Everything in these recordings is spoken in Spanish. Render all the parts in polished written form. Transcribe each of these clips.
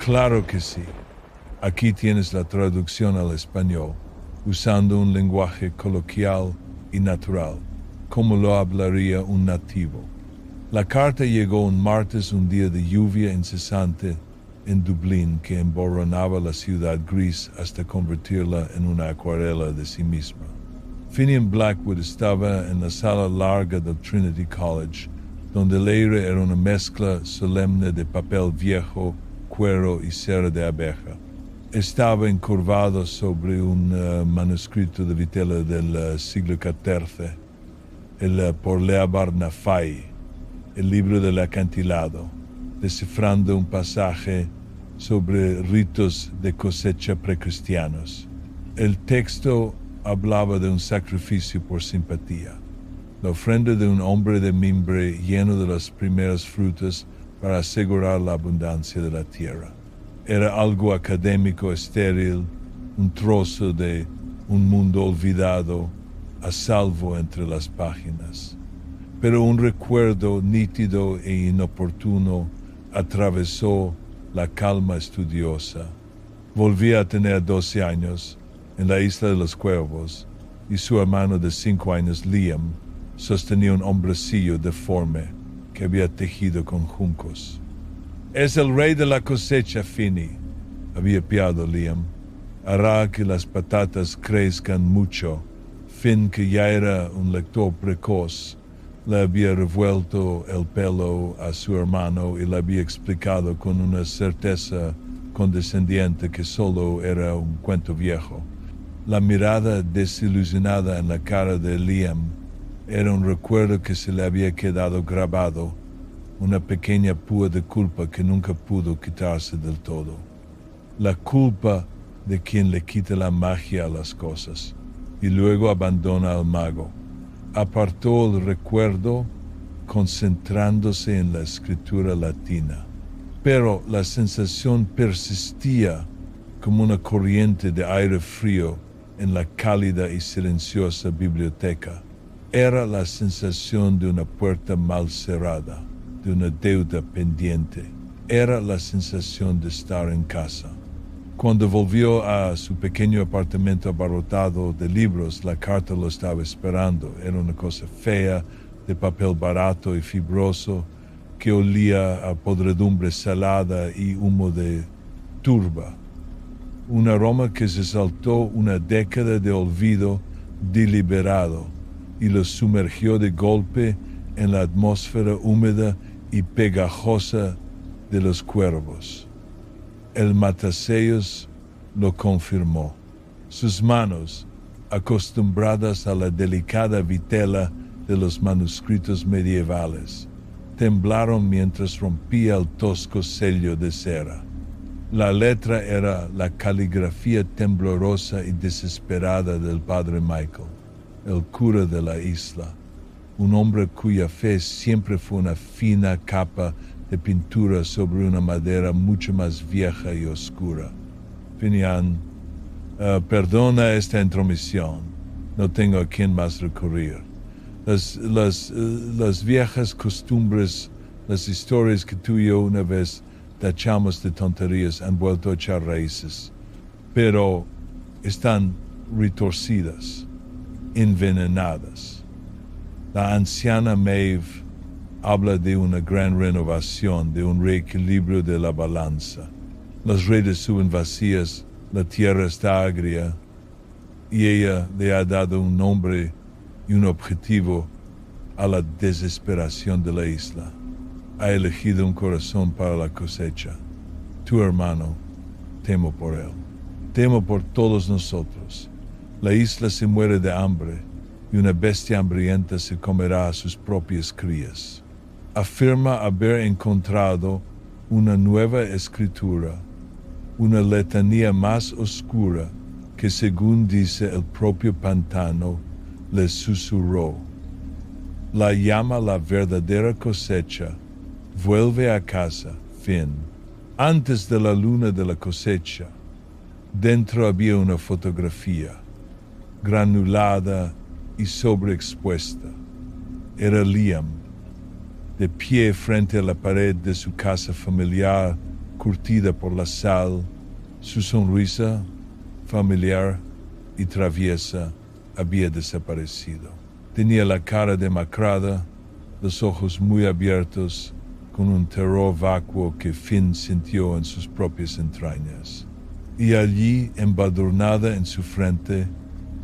Claro que sí. Aquí tienes la traducción al español, usando un lenguaje coloquial y natural, como lo hablaría un nativo. La carta llegó un martes, un día de lluvia incesante en Dublín que emborronaba la ciudad gris hasta convertirla en una acuarela de sí misma. Finian Blackwood estaba en la sala larga del Trinity College, donde el aire era una mezcla solemne de papel viejo, cuero y cera de abeja. Estaba encurvado sobre un manuscrito de vitela del siglo XIV, el Por Lea Barnafai, el libro del acantilado, descifrando un pasaje sobre ritos de cosecha precristianos. El texto hablaba de un sacrificio por simpatía, la ofrenda de un hombre de mimbre lleno de las primeras frutas para asegurar la abundancia de la tierra. Era algo académico estéril, un trozo de un mundo olvidado, a salvo entre las páginas. Pero un recuerdo nítido e inoportuno atravesó la calma estudiosa. Volvía a tener 12 años en la isla de los Cuervos y su hermano de 5 años, Liam, sostenía un hombrecillo deforme que había tejido con juncos. «Es el rey de la cosecha, Finney», había piado Liam. «Hará que las patatas crezcan mucho». Finn, que ya era un lector precoz, le había revuelto el pelo a su hermano y le había explicado con una certeza condescendiente que solo era un cuento viejo. La mirada desilusionada en la cara de Liam era un recuerdo que se le había quedado grabado, una pequeña púa de culpa que nunca pudo quitarse del todo. La culpa de quien le quita la magia a las cosas y luego abandona al mago. Apartó el recuerdo concentrándose en la escritura latina, pero la sensación persistía como una corriente de aire frío en la cálida y silenciosa biblioteca. Era la sensación de una puerta mal cerrada, de una deuda pendiente. Era la sensación de estar en casa. Cuando volvió a su pequeño apartamento abarrotado de libros, la carta lo estaba esperando. Era una cosa fea, de papel barato y fibroso, que olía a podredumbre salada y humo de turba. Un aroma que se saltó una década de olvido deliberado y lo sumergió de golpe en la atmósfera húmeda y pegajosa de los Cuervos. El matasellos lo confirmó. Sus manos, acostumbradas a la delicada vitela de los manuscritos medievales, temblaron mientras rompía el tosco sello de cera. La letra era la caligrafía temblorosa y desesperada del padre Michael, el cura de la isla, un hombre cuya fe siempre fue una fina capa de pintura sobre una madera mucho más vieja y oscura. Finian, perdona esta intromisión, no tengo a quién más recurrir. Las viejas costumbres, las historias que tú y yo una vez tachamos de tonterías han vuelto a echar raíces, pero están retorcidas, envenenadas. La anciana Maeve habla de una gran renovación, de un reequilibrio de la balanza. Las redes suben vacías, la tierra está agria, y ella le ha dado un nombre y un objetivo a la desesperación de la isla. Ha elegido un corazón para la cosecha. Tu hermano, temo por él. Temo por todos nosotros. La isla se muere de hambre y una bestia hambrienta se comerá a sus propias crías. Afirma haber encontrado una nueva escritura, una letanía más oscura que, según dice el propio pantano, le susurró. La llama la verdadera cosecha. Vuelve a casa, Finn. Antes de la luna de la cosecha, dentro había una fotografía, granulada y sobreexpuesta. Era Liam, de pie frente a la pared de su casa familiar, curtida por la sal, su sonrisa, familiar y traviesa, había desaparecido. Tenía la cara demacrada, los ojos muy abiertos, con un terror vacuo que Finn sintió en sus propias entrañas. Y allí, embadurnada en su frente,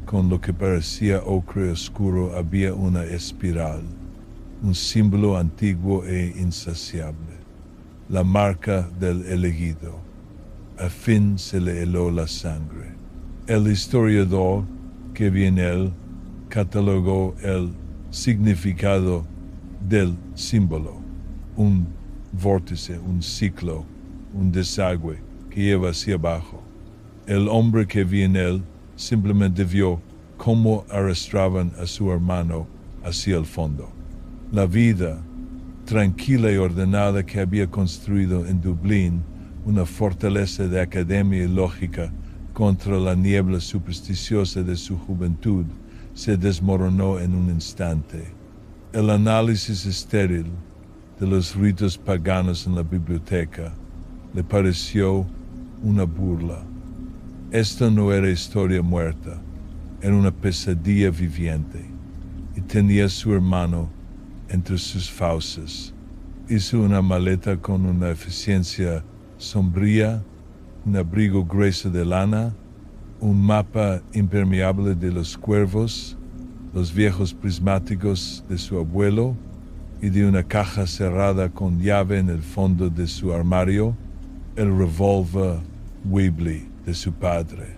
con lo que parecía ocre oscuro, había una espiral, un símbolo antiguo e insaciable, la marca del elegido. A Finn se le heló la sangre. El historiador que vi en él catalogó el significado del símbolo: un vórtice, un ciclo, un desagüe que lleva hacia abajo. El hombre que vi en él simplemente vio cómo arrastraban a su hermano hacia el fondo. La vida tranquila y ordenada que había construido en Dublín, una fortaleza de academia y lógica contra la niebla supersticiosa de su juventud, se desmoronó en un instante. El análisis estéril de los ritos paganos en la biblioteca le pareció una burla. Esto no era historia muerta, era una pesadilla viviente, y tenía a su hermano entre sus fauces. Hizo una maleta con una eficiencia sombría, un abrigo grueso de lana, un mapa impermeable de los cuervos, los viejos prismáticos de su abuelo, y de una caja cerrada con llave en el fondo de su armario, el revólver Webley de su padre.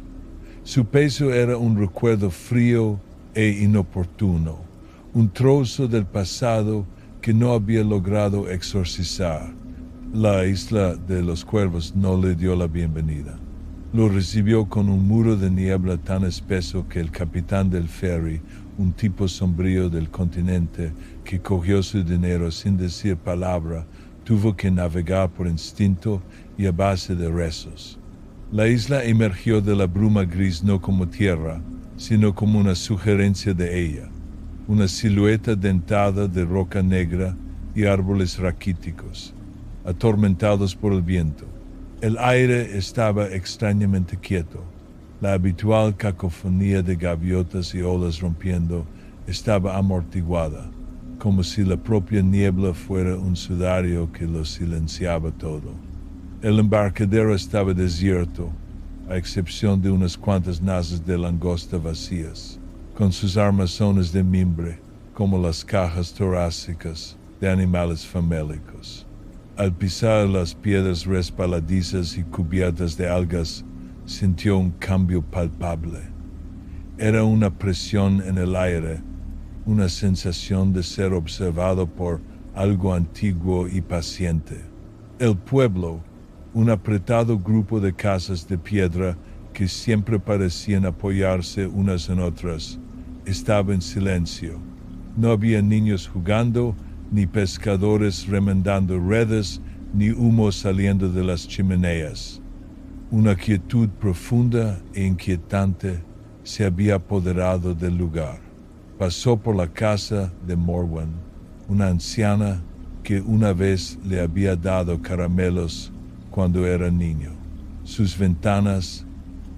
Su peso era un recuerdo frío e inoportuno, un trozo del pasado que no había logrado exorcizar. La isla de los cuervos no le dio la bienvenida. Lo recibió con un muro de niebla tan espeso que el capitán del ferry, un tipo sombrío del continente que cogió su dinero sin decir palabra, tuvo que navegar por instinto y a base de rezos. La isla emergió de la bruma gris no como tierra, sino como una sugerencia de ella, una silueta dentada de roca negra y árboles raquíticos, atormentados por el viento. El aire estaba extrañamente quieto. La habitual cacofonía de gaviotas y olas rompiendo estaba amortiguada, como si la propia niebla fuera un sudario que lo silenciaba todo. El embarcadero estaba desierto, a excepción de unas cuantas nazas de langosta vacías, con sus armazones de mimbre, como las cajas torácicas de animales famélicos. Al pisar las piedras resbaladizas y cubiertas de algas, sintió un cambio palpable. Era una presión en el aire, una sensación de ser observado por algo antiguo y paciente. El pueblo, un apretado grupo de casas de piedra que siempre parecían apoyarse unas en otras, estaba en silencio. No había niños jugando, ni pescadores remendando redes, ni humo saliendo de las chimeneas. Una quietud profunda e inquietante se había apoderado del lugar. Pasó por la casa de Morwen, una anciana que una vez le había dado caramelos cuando era niño. Sus ventanas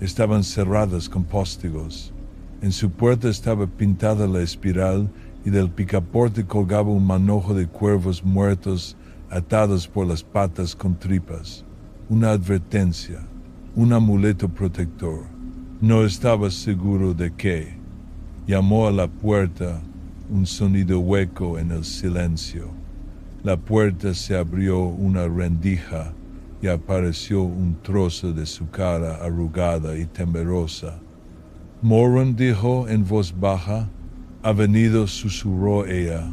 estaban cerradas con póstigos. En su puerta estaba pintada la espiral y del picaporte colgaba un manojo de cuervos muertos atados por las patas con tripas. Una advertencia, un amuleto protector. No estaba seguro de qué. Llamó a la puerta, un sonido hueco en el silencio. La puerta se abrió una rendija y apareció un trozo de su cara arrugada y temerosa. Morwen dijo en voz baja. Ha venido, susurró ella,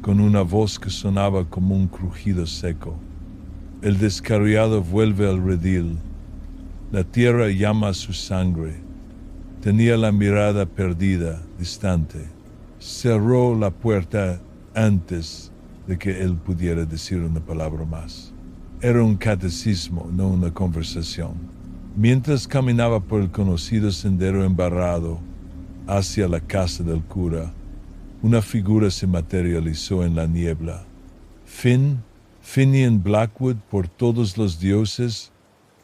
con una voz que sonaba como un crujido seco. El descarriado vuelve al redil. La tierra llama a su sangre. Tenía la mirada perdida, distante. Cerró la puerta antes de que él pudiera decir una palabra más. Era un catecismo, no una conversación. Mientras caminaba por el conocido sendero embarrado hacia la casa del cura, una figura se materializó en la niebla. Finn Finian Blackwood por todos los dioses,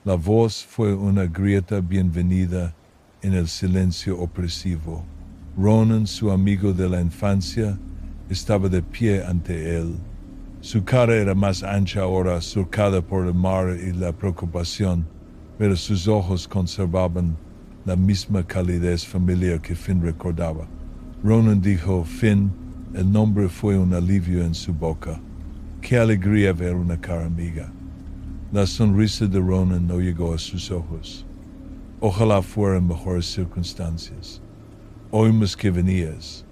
la voz fue una grieta bienvenida en el silencio opresivo. Ronan, su amigo de la infancia, estaba de pie ante él. Su cara era más ancha ahora, surcada por el mar y la preocupación, pero sus ojos conservaban la misma calidez familiar que Finn recordaba. Ronan dijo, Finn, el nombre fue un alivio en su boca. Qué alegría ver una cara amiga. La sonrisa de Ronan no llegó a sus ojos. Ojalá fueran mejores circunstancias. Oímos que venías.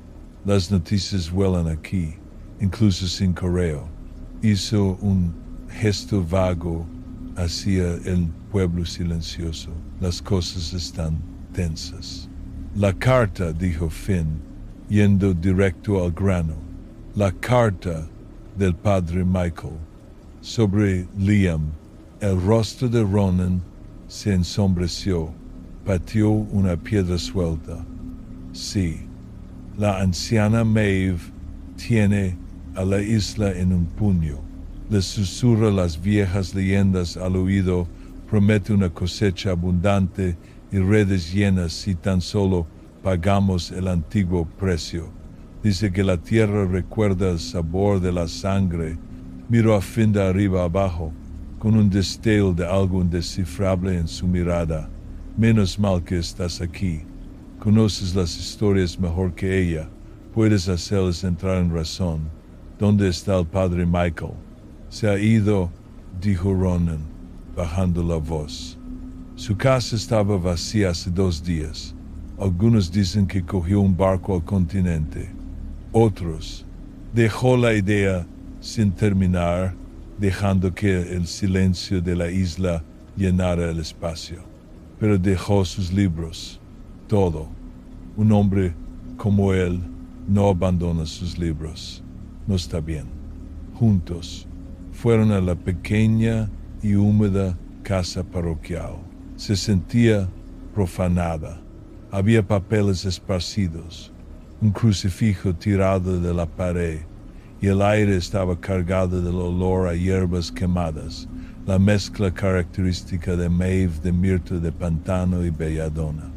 Las noticias vuelan aquí, incluso sin correo. Hizo un gesto vago hacia el pueblo silencioso. Las cosas están tensas. La carta, dijo Finn, yendo directo al grano. La carta del padre Michael. Sobre Liam, el rostro de Ronan se ensombreció. Pateó una piedra suelta. Sí, la anciana Maeve tiene a la isla en un puño. Le susurra las viejas leyendas al oído, promete una cosecha abundante y redes llenas si tan solo pagamos el antiguo precio. Dice que la tierra recuerda el sabor de la sangre. Miró a Finn de arriba abajo, con un destello de algo indescifrable en su mirada. Menos mal que estás aquí. Conoces las historias mejor que ella. Puedes hacerles entrar en razón. ¿Dónde está el padre Michael? Se ha ido, dijo Ronan, bajando la voz. Su casa estaba vacía hace 2 días. Algunos dicen que cogió un barco al continente. Otros dejó la idea sin terminar, dejando que el silencio de la isla llenara el espacio. Pero dejó sus libros, todo. Un hombre como él no abandona sus libros. No está bien. Juntos fueron a la pequeña y húmeda casa parroquial. Se sentía profanada. Había papeles esparcidos, un crucifijo tirado de la pared, y el aire estaba cargado del olor a hierbas quemadas, la mezcla característica de Maeve, de mirto de pantano y belladona.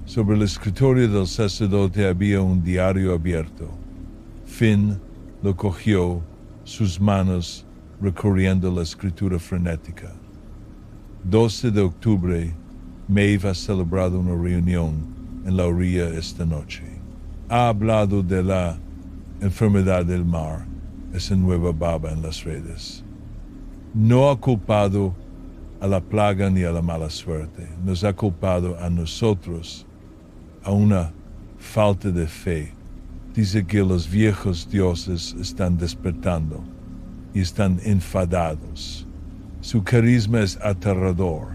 Sobre el escritorio del sacerdote había un diario abierto. Finn lo cogió, sus manos recorriendo la escritura frenética. 12 de octubre, Maeve ha celebrado una reunión en la orilla esta noche. Ha hablado de la enfermedad del mar, esa nueva baba en las redes. No ha culpado a la plaga ni a la mala suerte. Nos ha culpado a nosotros, a una falta de fe. Dice que los viejos dioses están despertando y están enfadados. Su carisma es aterrador.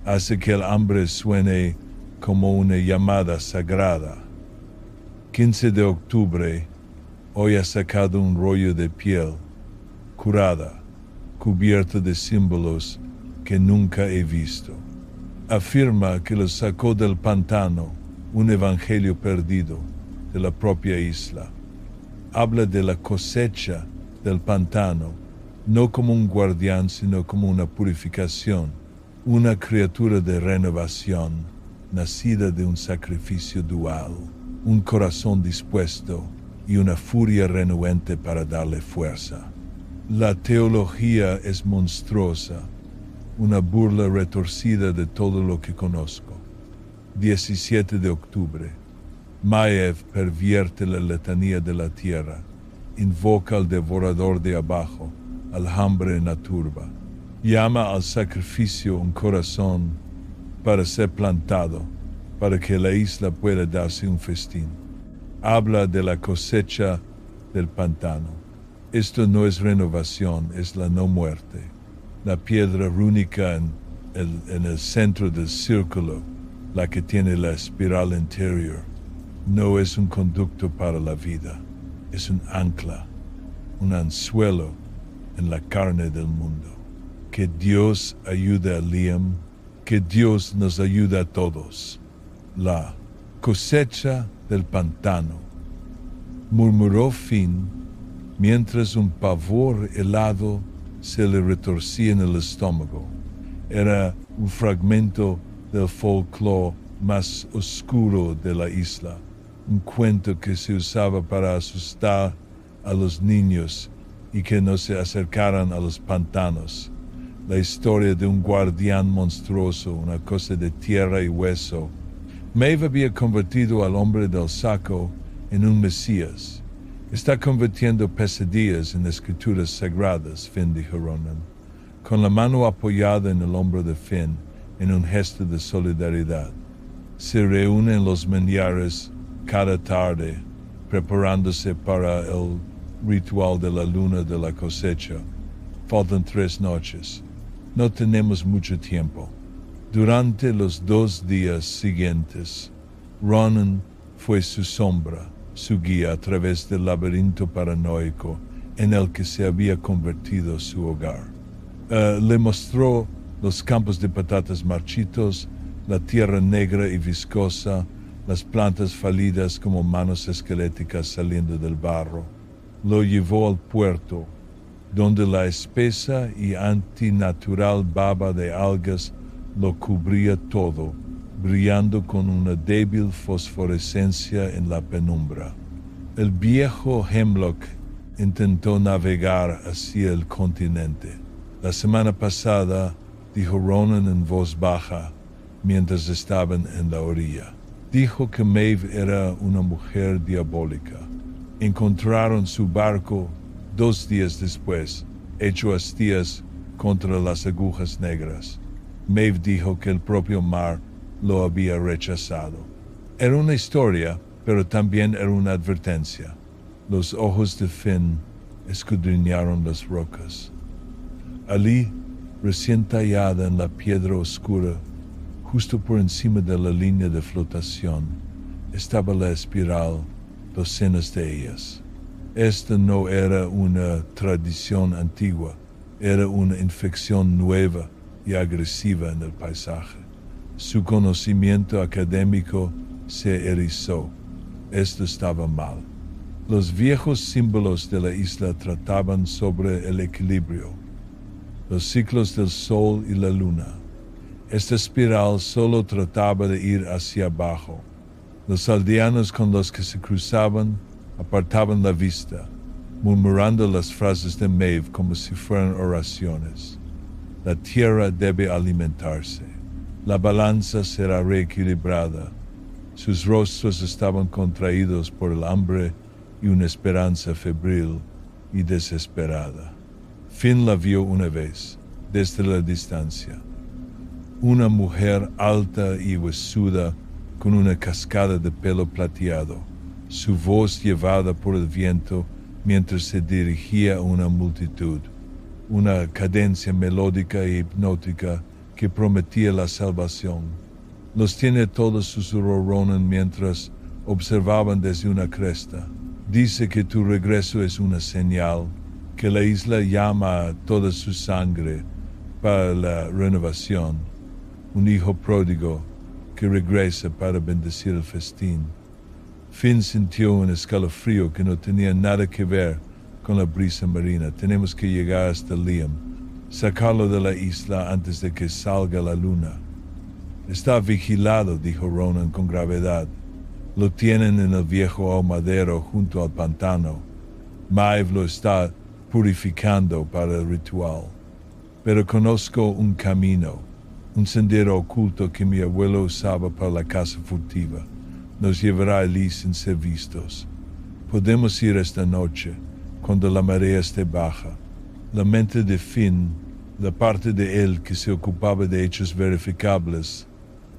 Hace que el hambre suene como una llamada sagrada. 15 de octubre, hoy ha sacado un rollo de piel, curada, cubierta de símbolos que nunca he visto. Afirma que lo sacó del pantano, un evangelio perdido de la propia isla. Habla de la cosecha del pantano, no como un guardián, sino como una purificación, una criatura de renovación, nacida de un sacrificio dual, un corazón dispuesto y una furia renuente para darle fuerza. La teología es monstruosa, una burla retorcida de todo lo que conozco. 17 de octubre. Maeve pervierte la letanía de la tierra, invoca al devorador de abajo, al hambre en la turba. Llama al sacrificio un corazón para ser plantado, para que la isla pueda darse un festín. Habla de la cosecha del pantano. Esto no es renovación, es la no muerte. La piedra rúnica en el centro del círculo, la que tiene la espiral interior, no es un conducto para la vida, es un ancla, un anzuelo en la carne del mundo. Que Dios ayude a Liam, que Dios nos ayude a todos. La cosecha del pantano, murmuró Finn, mientras un pavor helado se le retorcía en el estómago. Era un fragmento del folclore más oscuro de la isla, un cuento que se usaba para asustar a los niños y que no se acercaran a los pantanos. La historia de un guardián monstruoso, una cosa de tierra y hueso. Maeve había convertido al hombre del saco en un mesías. Está convirtiendo pesadillas en escrituras sagradas, Finn, dijo Ronan, con la mano apoyada en el hombro de Finn, en un gesto de solidaridad. Se reúnen los Menyares cada tarde, preparándose para el ritual de la luna de la cosecha. Faltan 3 noches. No tenemos mucho tiempo. Durante los 2 días siguientes, Ronan fue su sombra, su guía a través del laberinto paranoico en el que se había convertido su hogar. Le mostró los campos de patatas marchitos, la tierra negra y viscosa, las plantas falidas como manos esqueléticas saliendo del barro. Lo llevó al puerto, donde la espesa y antinatural baba de algas lo cubría todo, brillando con una débil fosforescencia en la penumbra. El viejo Hemlock intentó navegar hacia el continente. La semana pasada, dijo Ronan en voz baja, mientras estaban en la orilla. Dijo que Maeve era una mujer diabólica. Encontraron su barco 2 días después, hecho astillas contra las agujas negras. Maeve dijo que el propio mar lo había rechazado. Era una historia, pero también era una advertencia. Los ojos de Finn escudriñaron las rocas. Allí, recién tallada en la piedra oscura, justo por encima de la línea de flotación, estaba la espiral, docenas de ellas. Esta no era una tradición antigua, era una infección nueva y agresiva en el paisaje. Su conocimiento académico se erizó. Esto estaba mal. Los viejos símbolos de la isla trataban sobre el equilibrio, los ciclos del sol y la luna. Esta espiral solo trataba de ir hacia abajo. Los aldeanos con los que se cruzaban apartaban la vista, murmurando las frases de Maeve como si fueran oraciones. La tierra debe alimentarse. La balanza será reequilibrada. Sus rostros estaban contraídos por el hambre y una esperanza febril y desesperada. Finn la vio una vez, desde la distancia. Una mujer alta y huesuda con una cascada de pelo plateado, su voz llevada por el viento mientras se dirigía a una multitud, una cadencia melódica e hipnótica que prometía la salvación. Los tiene todos, susurró Ronan mientras observaban desde una cresta. Dice que tu regreso es una señal, que la isla llama a toda su sangre para la renovación. Un hijo pródigo que regresa para bendecir el festín. Finn sintió un escalofrío que no tenía nada que ver con la brisa marina. Tenemos que llegar hasta Liam, sacarlo de la isla antes de que salga la luna. Está vigilado, dijo Ronan con gravedad. Lo tienen en el viejo ahumadero junto al pantano. Maeve lo está purificando para el ritual. Pero conozco un camino, un sendero oculto que mi abuelo usaba para la caza furtiva. Nos llevará allí sin ser vistos. Podemos ir esta noche, cuando la marea esté baja. La mente de Finn, la parte de él que se ocupaba de hechos verificables,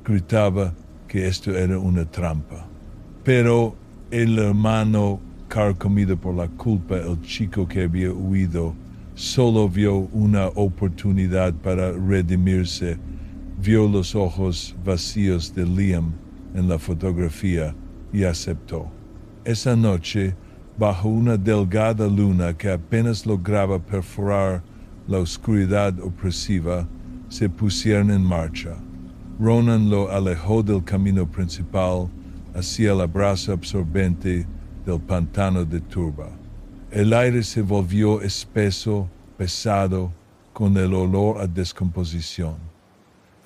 gritaba que esto era una trampa. Pero el hermano, carcomido por la culpa, el chico que había huido, solo vio una oportunidad para redimirse. Vio los ojos vacíos de Liam en la fotografía y aceptó. Esa noche, bajo una delgada luna que apenas lograba perforar la oscuridad opresiva, se pusieron en marcha. Ronan lo alejó del camino principal hacia el abrazo absorbente del pantano de turba. El aire se volvió espeso, pesado, con el olor a descomposición.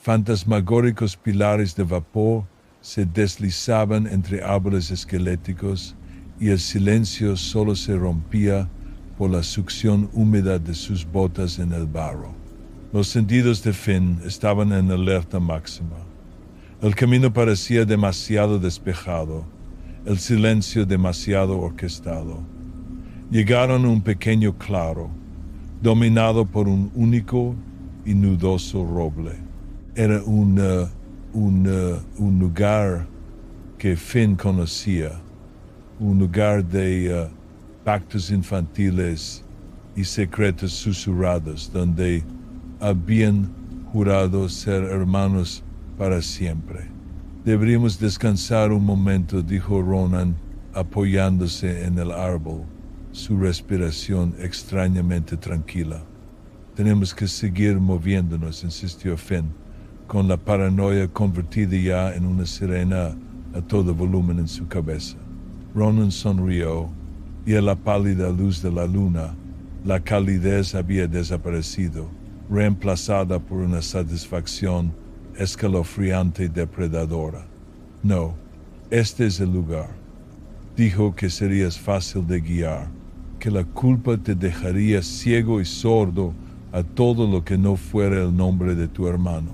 Fantasmagóricos pilares de vapor se deslizaban entre árboles esqueléticos y el silencio solo se rompía por la succión húmeda de sus botas en el barro. Los sentidos de Finn estaban en alerta máxima. El camino parecía demasiado despejado, el silencio demasiado orquestado. Llegaron a un pequeño claro, dominado por un único y nudoso roble. Era un lugar que Finn conocía, un lugar de pactos infantiles y secretos susurrados, donde habían jurado ser hermanos para siempre. Deberíamos descansar un momento, dijo Ronan, apoyándose en el árbol, su respiración extrañamente tranquila. Tenemos que seguir moviéndonos, insistió Finn, con la paranoia convertida ya en una sirena a todo volumen en su cabeza. Ronan sonrió, y a la pálida luz de la luna, la calidez había desaparecido, reemplazada por una satisfacción escalofriante y depredadora. No, este es el lugar. Dijo que serías fácil de guiar, que la culpa te dejaría ciego y sordo a todo lo que no fuera el nombre de tu hermano.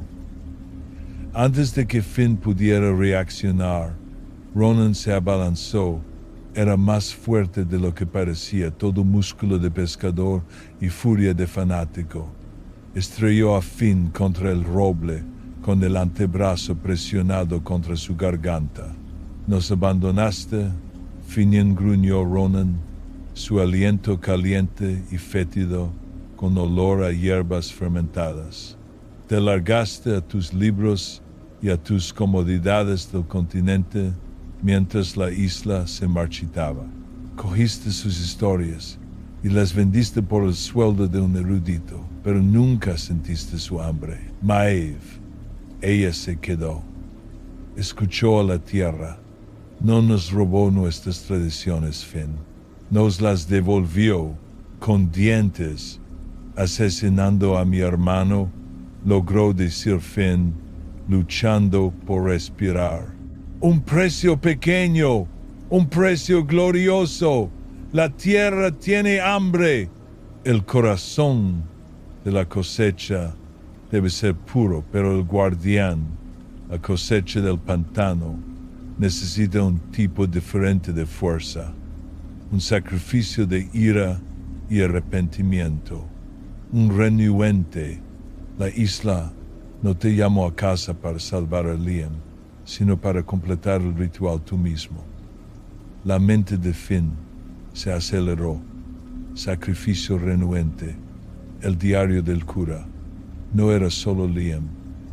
Antes de que Finn pudiera reaccionar, Ronan se abalanzó. Era más fuerte de lo que parecía, todo músculo de pescador y furia de fanático. Estrelló a Finn contra el roble, con el antebrazo presionado contra su garganta. ¿Nos abandonaste? Finian gruñó Ronan, su aliento caliente y fétido, con olor a hierbas fermentadas. Te largaste a tus libros y a tus comodidades del continente, mientras la isla se marchitaba. Cogiste sus historias y las vendiste por el sueldo de un erudito, pero nunca sentiste su hambre. Maeve, ella se quedó. Escuchó a la tierra. No nos robó nuestras tradiciones, Finn. Nos las devolvió con dientes. Asesinando a mi hermano, logró decir Finn, luchando por respirar. Un precio pequeño, un precio glorioso. La tierra tiene hambre. El corazón de la cosecha debe ser puro, pero el guardián, la cosecha del pantano, necesita un tipo diferente de fuerza, un sacrificio de ira y arrepentimiento, un renuente. La isla no te llamó a casa para salvar a Liam, sino para completar el ritual tú mismo. La mente de Finn se aceleró. Sacrificio renuente. El diario del cura. No era solo Liam,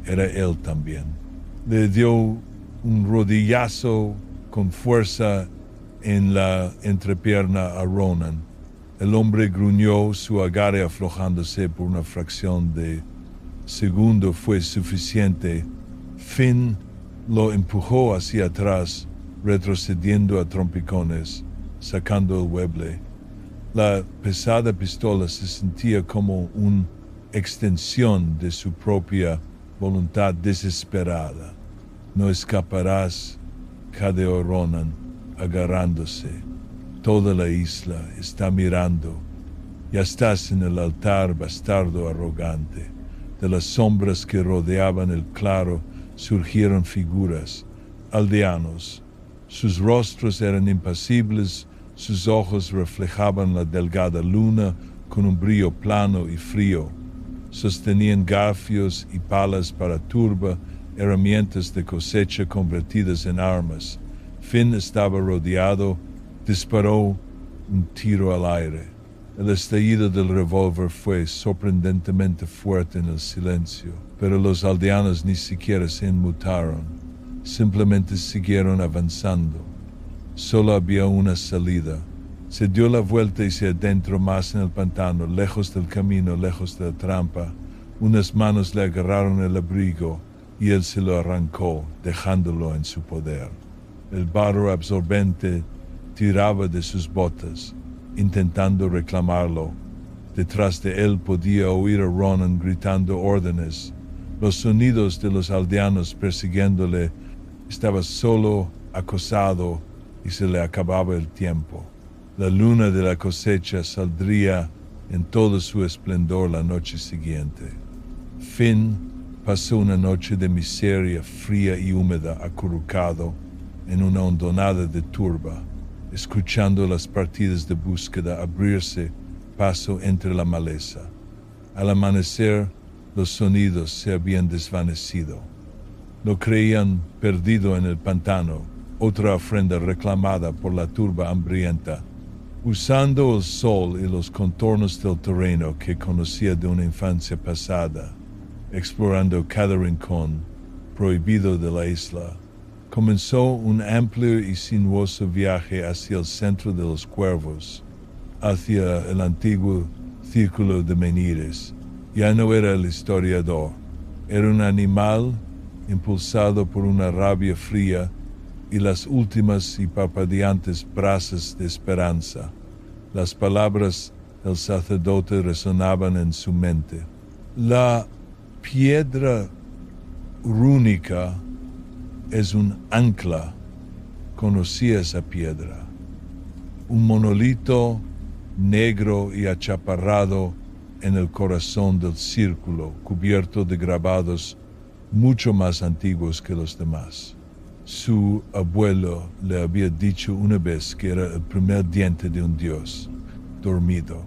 era él también. Le dio un rodillazo con fuerza en la entrepierna a Ronan. El hombre gruñó, su agarre aflojándose por una fracción de segundo fue suficiente. Finn lo empujó hacia atrás, retrocediendo a trompicones, sacando el mueble. La pesada pistola se sentía como una extensión de su propia voluntad desesperada. No escaparás, jadeó Ronan, agarrándose. Toda la isla está mirando. Ya estás en el altar, bastardo arrogante. De las sombras que rodeaban el claro surgieron figuras, aldeanos. Sus rostros eran impasibles, sus ojos reflejaban la delgada luna con un brillo plano y frío. Sostenían garfios y palas para turba, herramientas de cosecha convertidas en armas. Finn estaba rodeado, disparó un tiro al aire. El estallido del revólver fue sorprendentemente fuerte en el silencio, pero los aldeanos ni siquiera se inmutaron, simplemente siguieron avanzando. Solo había una salida. Se dio la vuelta y se adentró más en el pantano, lejos del camino, lejos de la trampa. Unas manos le agarraron el abrigo y él se lo arrancó, dejándolo en su poder. El barro absorbente tiraba de sus botas intentando reclamarlo. Detrás de él podía oír a Ronan gritando órdenes. Los sonidos de los aldeanos persiguiéndole. Estaba solo, acosado, y se le acababa el tiempo. La luna de la cosecha saldría en todo su esplendor la noche siguiente. Finn pasó una noche de miseria fría y húmeda acurrucado en una hondonada de turba, escuchando las partidas de búsqueda abrirse paso entre la maleza. Al amanecer, los sonidos se habían desvanecido. Lo creían perdido en el pantano, otra ofrenda reclamada por la turba hambrienta. Usando el sol y los contornos del terreno que conocía de una infancia pasada, explorando cada rincón prohibido de la isla, comenzó un amplio y sinuoso viaje hacia el centro de los cuervos, hacia el antiguo círculo de menires. Ya no era el historiador, era un animal impulsado por una rabia fría y las últimas y parpadeantes brasas de esperanza. Las palabras del sacerdote resonaban en su mente. La piedra rúnica es un ancla. Conocía esa piedra. Un monolito negro y achaparrado en el corazón del círculo, cubierto de grabados mucho más antiguos que los demás. Su abuelo le había dicho una vez que era el primer diente de un dios, dormido.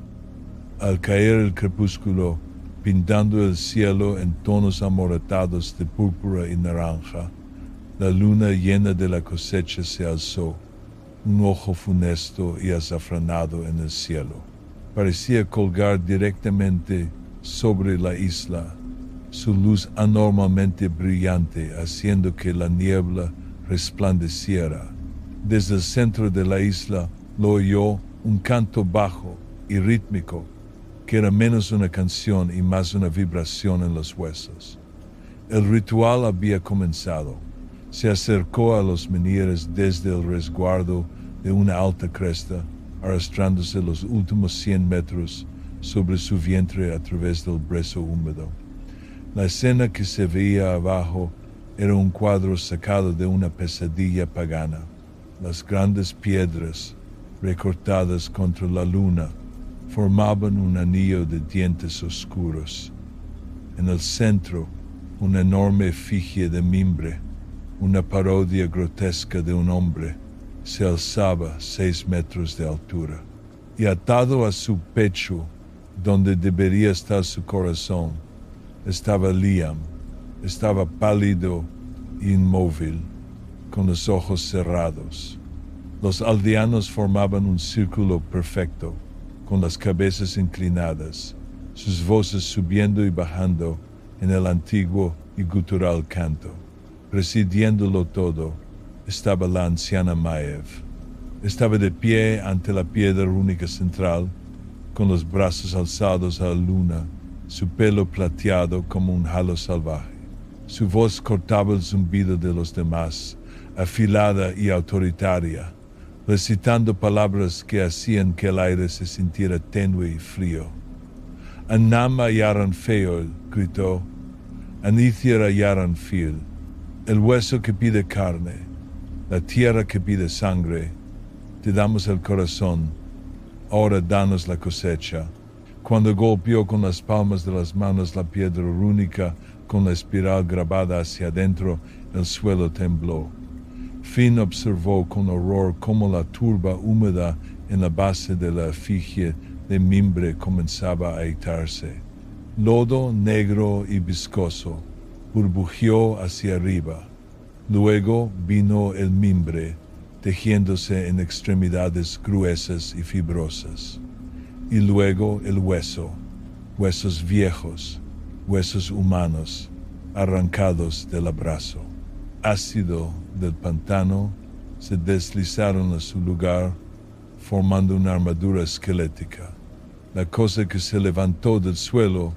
Al caer el crepúsculo, pintando el cielo en tonos amoratados de púrpura y naranja, la luna llena de la cosecha se alzó, un ojo funesto y azafranado en el cielo. Parecía colgar directamente sobre la isla, su luz anormalmente brillante, haciendo que la niebla resplandeciera. Desde el centro de la isla lo oyó un canto bajo y rítmico, que era menos una canción y más una vibración en los huesos. El ritual había comenzado. Se acercó a los menhires desde el resguardo de una alta cresta, arrastrándose los últimos 100 metros sobre su vientre a través del brezo húmedo. La escena que se veía abajo era un cuadro sacado de una pesadilla pagana. Las grandes piedras, recortadas contra la luna, formaban un anillo de dientes oscuros. En el centro, una enorme efigie de mimbre, una parodia grotesca de un hombre, se alzaba 6 metros de altura. Y atado a su pecho, donde debería estar su corazón, estaba Liam. Estaba pálido e inmóvil, con los ojos cerrados. Los aldeanos formaban un círculo perfecto, con las cabezas inclinadas, sus voces subiendo y bajando en el antiguo y gutural canto. Presidiéndolo todo, estaba la anciana Maiev. Estaba de pie ante la piedra rúnica central, con los brazos alzados a la luna, su pelo plateado como un halo salvaje. Su voz cortaba el zumbido de los demás, afilada y autoritaria, recitando palabras que hacían que el aire se sintiera tenue y frío. Anama yaran feol, gritó. Anithira yaran fil. El hueso que pide carne, la tierra que pide sangre. Te damos el corazón, ahora danos la cosecha. Cuando golpeó con las palmas de las manos la piedra rúnica, con la espiral grabada hacia adentro, el suelo tembló. Finn observó con horror cómo la turba húmeda en la base de la efigie de mimbre comenzaba a agitarse. Lodo negro y viscoso burbujeó hacia arriba. Luego vino el mimbre, tejiéndose en extremidades gruesas y fibrosas. Y luego el hueso, huesos viejos, huesos humanos, arrancados del abrazo. Ácido del pantano se deslizaron a su lugar, formando una armadura esquelética. La cosa que se levantó del suelo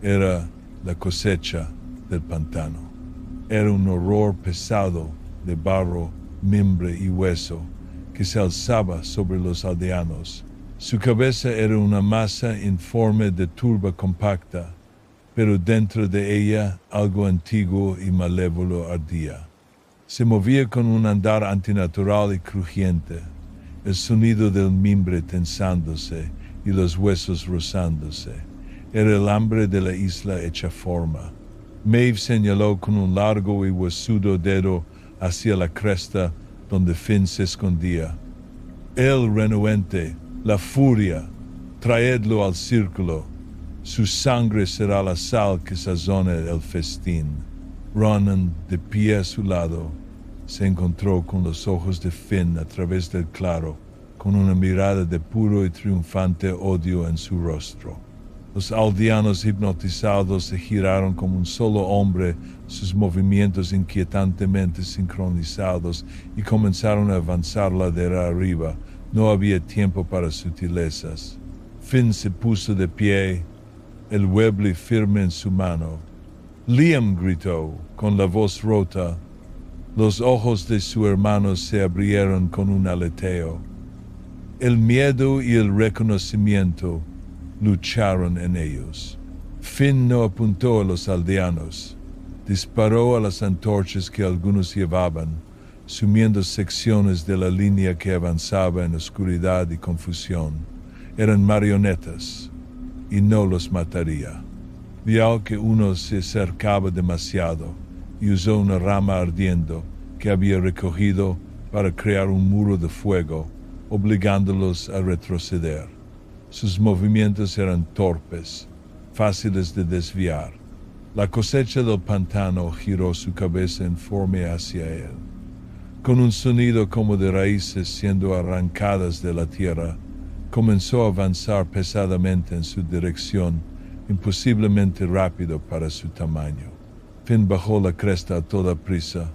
era la cosecha del pantano. Era un horror pesado de barro, mimbre y hueso que se alzaba sobre los aldeanos, Su cabeza era una masa informe de turba compacta, pero dentro de ella algo antiguo y malévolo ardía. Se movía con un andar antinatural y crujiente, el sonido del mimbre tensándose y los huesos rozándose. Era el hambre de la isla hecha forma. Maeve señaló con un largo y huesudo dedo hacia la cresta donde Finn se escondía. El renuente, la furia, traedlo al círculo. Su sangre será la sal que sazone el festín. Ronan, de pie a su lado, se encontró con los ojos de Finn a través del claro, con una mirada de puro y triunfante odio en su rostro. Los aldeanos hipnotizados se giraron como un solo hombre, sus movimientos inquietantemente sincronizados, y comenzaron a avanzar ladera arriba. No había tiempo para sutilezas. Finn se puso de pie, el Webley firme en su mano. Liam gritó, con la voz rota. Los ojos de su hermano se abrieron con un aleteo. El miedo y el reconocimiento lucharon en ellos. Finn no apuntó a los aldeanos. Disparó a las antorchas que algunos llevaban, sumiendo secciones de la línea que avanzaba en oscuridad y confusión. Eran marionetas, y no los mataría. Vio que uno se acercaba demasiado y usó una rama ardiendo que había recogido para crear un muro de fuego, obligándolos a retroceder. Sus movimientos eran torpes, fáciles de desviar. La cosecha del pantano giró su cabeza informe hacia él. Con un sonido como de raíces siendo arrancadas de la tierra, comenzó a avanzar pesadamente en su dirección, imposiblemente rápido para su tamaño. Finn bajó la cresta a toda prisa,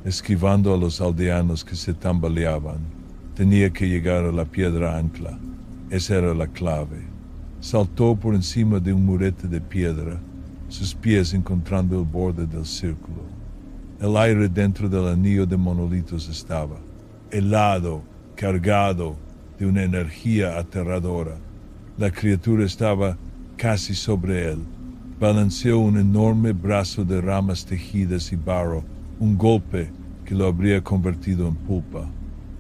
esquivando a los aldeanos que se tambaleaban. Tenía que llegar a la piedra ancla. Esa era la clave. Saltó por encima de un murete de piedra, sus pies encontrando el borde del círculo. El aire dentro del anillo de monolitos estaba helado, cargado de una energía aterradora. La criatura estaba casi sobre él. Balanceó un enorme brazo de ramas tejidas y barro, un golpe que lo habría convertido en pulpa.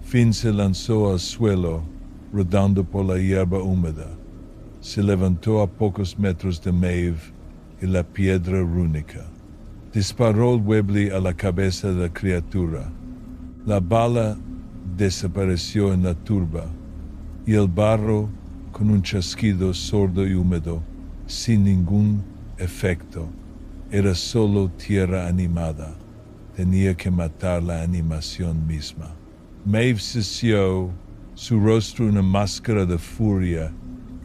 Finn se lanzó al suelo, rodando por la hierba húmeda. Se levantó a pocos metros de Maeve y la piedra rúnica. Disparó el Webley a la cabeza de la criatura. La bala desapareció en la turba, y el barro, con un chasquido sordo y húmedo, sin ningún efecto, era solo tierra animada. Tenía que matar la animación misma. Maeve cesió, su rostro una máscara de furia.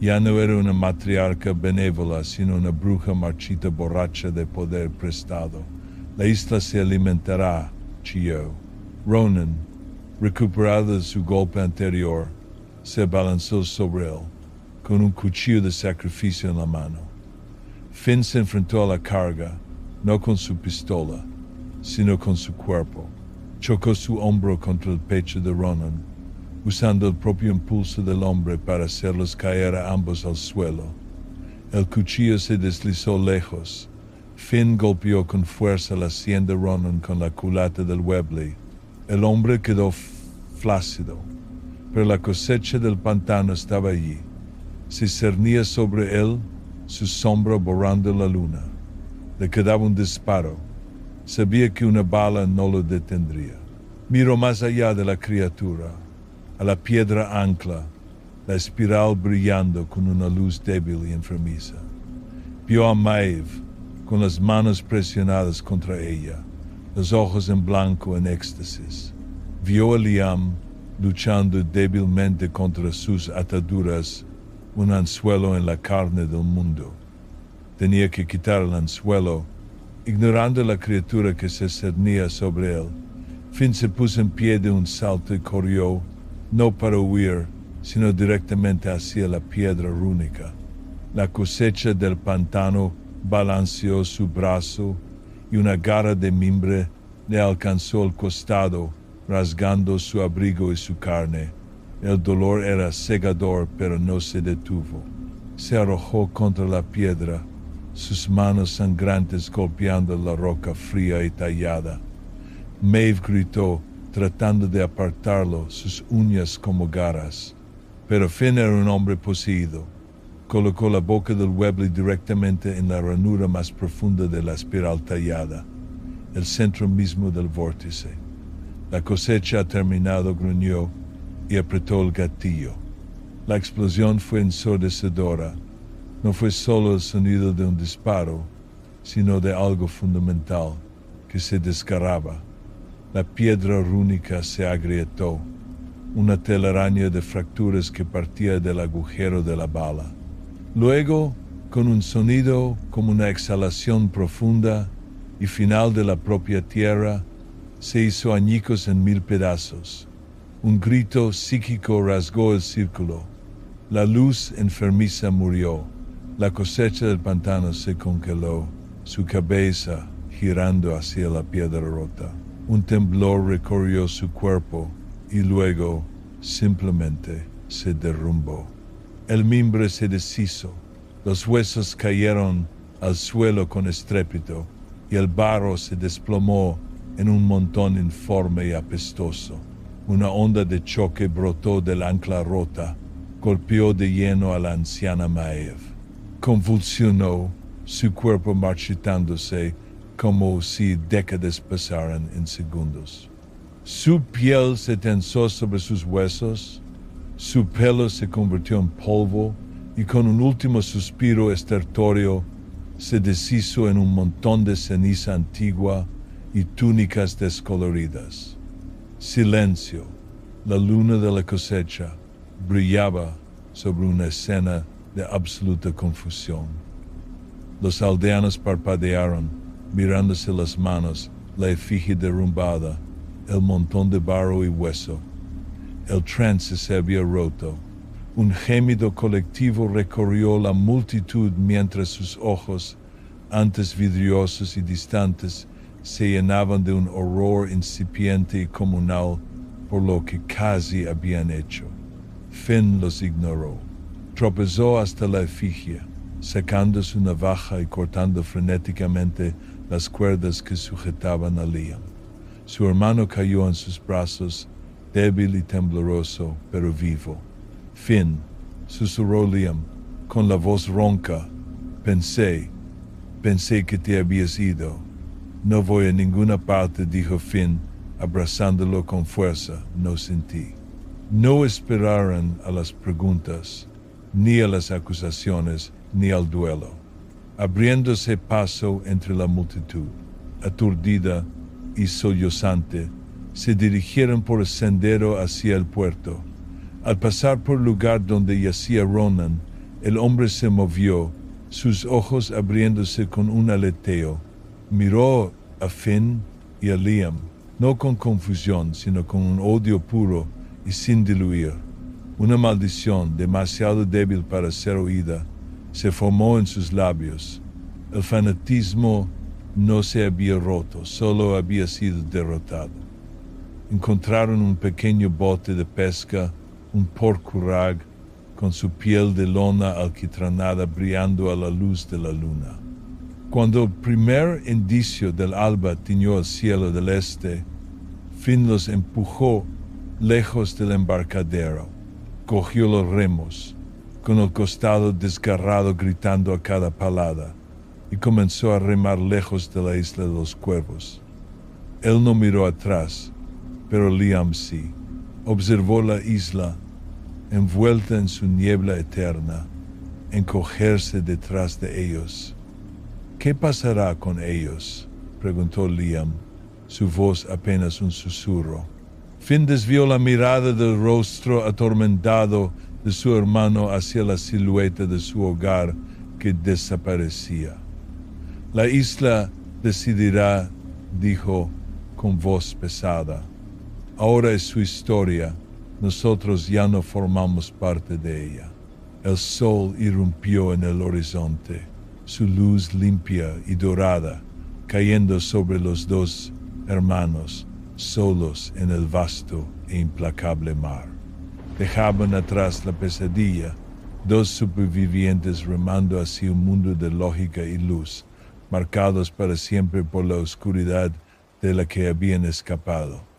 Ya no era una matriarca benévola, sino una bruja marchita borracha de poder prestado. La isla se alimentará, chilló. Ronan, recuperado de su golpe anterior, se abalanzó sobre él, con un cuchillo de sacrificio en la mano. Finn se enfrentó a la carga, no con su pistola, sino con su cuerpo. Chocó su hombro contra el pecho de Ronan, usando el propio impulso del hombre para hacerlos caer a ambos al suelo. El cuchillo se deslizó lejos. Finn golpeó con fuerza la sien de Ronan con la culata del Webley. El hombre quedó flácido, pero la cosecha del pantano estaba allí. Se cernía sobre él, su sombra borrando la luna. Le quedaba un disparo. Sabía que una bala no lo detendría. Miró más allá de la criatura, a la piedra ancla, la espiral brillando con una luz débil y enfermiza. Vio a Maeve, con las manos presionadas contra ella, los ojos en blanco en éxtasis. Vio a Liam, luchando débilmente contra sus ataduras, un anzuelo en la carne del mundo. Tenía que quitar el anzuelo, ignorando la criatura que se cernía sobre él. Finn se puso en pie de un salto y corrió, no para huir, sino directamente hacia la piedra rúnica. La cosecha del pantano balanceó su brazo y una garra de mimbre le alcanzó el costado, rasgando su abrigo y su carne. El dolor era cegador, pero no se detuvo. Se arrojó contra la piedra, sus manos sangrantes golpeando la roca fría y tallada. Maeve gritó, tratando de apartarlo, sus uñas como garras. Pero Finn era un hombre poseído. Colocó la boca del Webley directamente en la ranura más profunda de la espiral tallada, el centro mismo del vórtice. La cosecha ha terminado, gruñó y apretó el gatillo. La explosión fue ensordecedora. No fue solo el sonido de un disparo, sino de algo fundamental que se desgarraba. La piedra rúnica se agrietó, una telaraña de fracturas que partía del agujero de la bala. Luego, con un sonido como una exhalación profunda y final de la propia tierra, se hizo añicos en 1000 pedazos. Un grito psíquico rasgó el círculo. La luz enfermiza murió. La cosecha del pantano se congeló, su cabeza girando hacia la piedra rota. Un temblor recorrió su cuerpo y luego simplemente se derrumbó. El mimbre se deshizo, los huesos cayeron al suelo con estrépito y el barro se desplomó en un montón informe y apestoso. Una onda de choque brotó del ancla rota, golpeó de lleno a la anciana Maeve. Convulsionó, su cuerpo marchitándose como si décadas pasaran en segundos. Su piel se tensó sobre sus huesos, su pelo se convirtió en polvo y con un último suspiro estertório se deshizo en un montón de ceniza antigua y túnicas descoloridas. Silencio. La luna de la cosecha brillaba sobre una escena de absoluta confusión. Los aldeanos parpadearon, mirándose las manos, la efigie derrumbada, el montón de barro y hueso. El trance se había roto. Un gemido colectivo recorrió la multitud mientras sus ojos, antes vidriosos y distantes, se llenaban de un horror incipiente y comunal por lo que casi habían hecho. Finn los ignoró. Tropezó hasta la efigie, sacando su navaja y cortando frenéticamente las cuerdas que sujetaban a Liam. Su hermano cayó en sus brazos, débil y tembloroso, pero vivo. Finn, susurró Liam, con la voz ronca, pensé que te habías ido. No voy a ninguna parte, dijo Finn, abrazándolo con fuerza, no sentí. No esperaron a las preguntas, ni a las acusaciones, ni al duelo. Abriéndose paso entre la multitud, aturdida y sollozante, se dirigieron por el sendero hacia el puerto. Al pasar por el lugar donde yacía Ronan, el hombre se movió, sus ojos abriéndose con un aleteo. Miró a Finn y a Liam, no con confusión, sino con un odio puro y sin diluir. Una maldición demasiado débil para ser oída se formó en sus labios. El fanatismo no se había roto, solo había sido derrotado. Encontraron un pequeño bote de pesca, un porcurag, con su piel de lona alquitranada brillando a la luz de la luna. Cuando el primer indicio del alba tiñó el cielo del este, Finn los empujó lejos del embarcadero. Cogió los remos, con el costado desgarrado gritando a cada palada, y comenzó a remar lejos de la isla de los cuervos. Él no miró atrás, pero Liam sí. Observó la isla, envuelta en su niebla eterna, encogerse detrás de ellos. ¿Qué pasará con ellos?, preguntó Liam, su voz apenas un susurro. Finn desvió la mirada del rostro atormentado de su hermano hacia la silueta de su hogar que desaparecía. La isla decidirá, dijo con voz pesada. Ahora es su historia, nosotros ya no formamos parte de ella. El sol irrumpió en el horizonte, su luz limpia y dorada, cayendo sobre los dos hermanos, solos en el vasto e implacable mar. Dejaban atrás la pesadilla, dos supervivientes remando hacia un mundo de lógica y luz, marcados para siempre por la oscuridad de la que habían escapado.